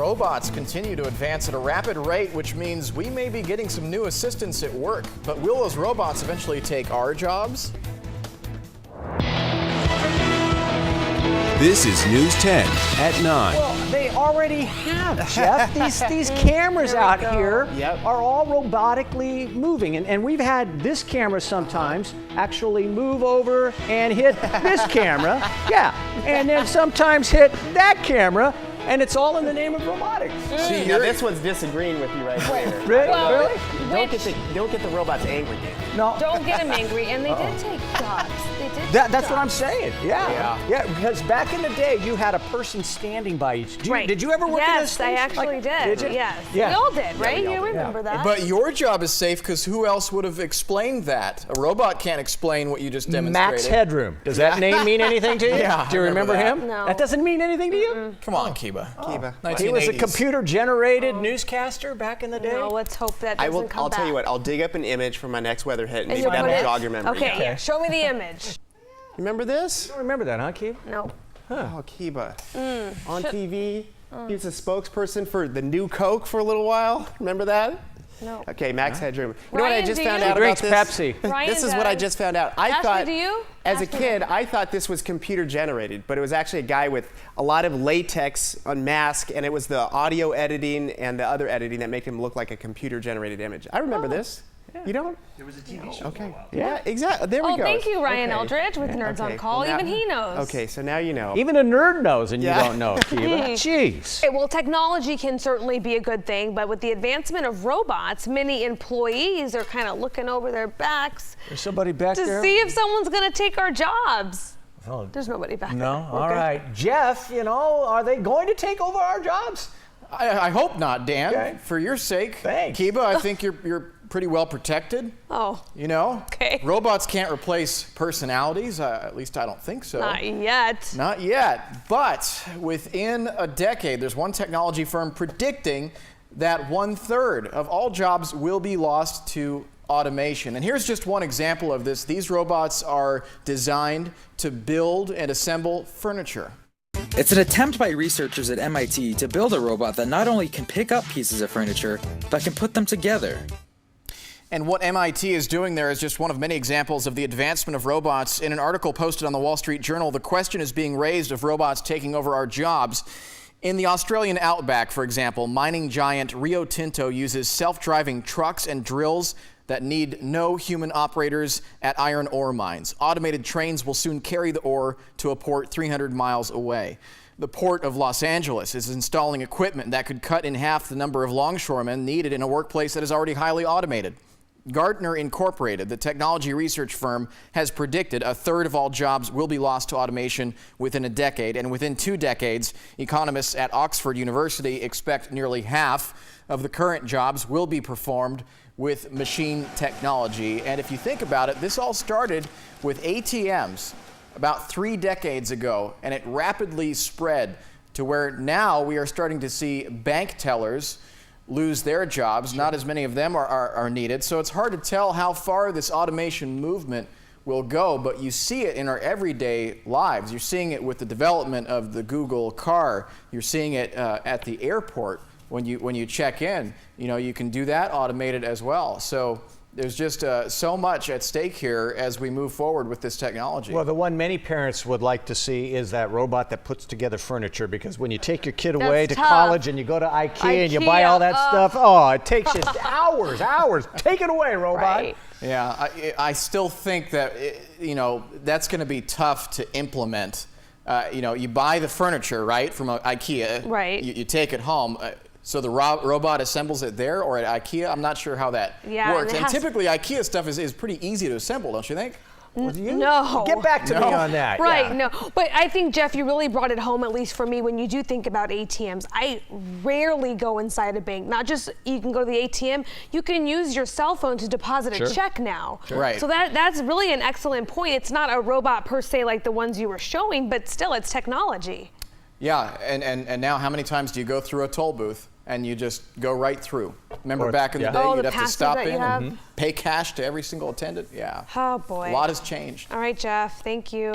Robots continue to advance at a rapid rate, which means we may be getting some new assistants at work. But will those robots eventually take our jobs? This is News 10 at 9. Well, they already have, Jeff. These cameras out here are all robotically moving. And we've had this camera sometimes actually move over and hit this camera. Yeah. And then sometimes hit that camera. And it's all in the name of robotics. See, now this one's disagreeing with you right here. Really? Don't get the robots angry. No. Don't get them angry. And they did take jobs. They did. That's what I'm saying. Yeah. Because back in the day, you had a person standing by each. Did you ever work in a station? Yes, I actually did. Did you? Yes. Yeah. We all did, right? You remember that. But your job is safe because who else would have explained that? A robot can't explain what you just demonstrated. Max Headroom. Does that name mean anything to you? Yeah. Do you remember him? No. That doesn't mean anything to you? Come on, Kiba. He was a computer-generated newscaster back in the day. No, let's hope that doesn't come I'll back. tell you what. I'll dig up an image from my next weather hit, and maybe you'll that'll put it- jog your memory. Okay, yeah. Show me the image. Remember this? You don't remember that, huh, Keith? No. Oh, Kiba. On TV, he was a spokesperson for the new Coke for a little while. Remember that? No. Okay, Max Headroom. You know what I Ryan, just do found you? out He drinks about this? Pepsi. Ryan This is what I does. just found out. Ashley, do you? As a Ashley kid, does. I thought this was computer generated, but it was actually a guy with a lot of latex on mask, and it was the audio editing and the other editing that made him look like a computer generated image. I remember this. You don't? There was a TV show. Okay. Yeah, exactly. There we Oh, go. thank you, Ryan Okay. Eldridge, with Nerds on Okay, Call. well, now- Even he knows. Okay, so now you know. Even a nerd knows, and Yeah. you don't know, Kiva. Jeez. Okay, well, technology can certainly be a good thing, but with the advancement of robots, many employees are kind of looking over their backs There's somebody back to there. see if someone's going to take our jobs. Oh, There's nobody back there. no. We're All good. right, Jeff. Are they going to take over our jobs? I hope not, Dan. Okay. For your sake. Thanks. Kiba, I think you're pretty well protected. Oh, You know? Okay. Robots can't replace personalities. At least I don't think so. not yet. Not yet, but within a decade, there's one technology firm predicting that 1/3 of all jobs will be lost to automation. And here's just one example of this. These robots are designed to build and assemble furniture. It's an attempt by researchers at MIT to build a robot that not only can pick up pieces of furniture, but can put them together. And what MIT is doing there is just one of many examples of the advancement of robots. In an article posted on the Wall Street Journal, the question is being raised of robots taking over our jobs. In the Australian outback, for example, mining giant Rio Tinto uses self-driving trucks and drills that need no human operators at iron ore mines. Automated trains will soon carry the ore to a port 300 miles away. The Port of Los Angeles is installing equipment that could cut in half the number of longshoremen needed in a workplace that is already highly automated. Gartner Incorporated, the technology research firm, has predicted 1/3 of all jobs will be lost to automation within a decade. And within 2 decades, economists at Oxford University expect nearly half of the current jobs will be performed with machine technology. And if you think about it, this all started with ATMs about 3 decades ago, and it rapidly spread to where now we are starting to see bank tellers lose their jobs. Not as many of them are needed. So it's hard to tell how far this automation movement will go, but you see it in our everyday lives. You're seeing it with the development of the Google car. You're seeing it at the airport when you check in. You can do that automated as well. So there's just so much at stake here as we move forward with this technology. Well, the one many parents would like to see is that robot that puts together furniture, because when you take your kid away to tough. college and you go to IKEA and you buy all that stuff, it takes you hours. Take it away, robot. Right. Yeah, I still think that, that's going to be tough to implement. You buy the furniture, right, from IKEA. Right. You take it home. So the robot assembles it there or at IKEA? I'm not sure how that works. And typically IKEA stuff is pretty easy to assemble, don't you think? No. Get back to me on that. Right, Yeah. no. But I think, Jeff, you really brought it home, at least for me, when you do think about ATMs. I rarely go inside a bank. Not just you can go to the ATM, you can use your cell phone to deposit a check now. Right. So that's really an excellent point. It's not a robot per se like the ones you were showing, but still, it's technology. Yeah, and now how many times do you go through a toll booth and you just go right through? Remember back in the day, Oh, you'd the have to passes stop that you in have? and pay cash to every single attendant? Yeah. Oh, boy. A lot has changed. All right, Jeff, thank you.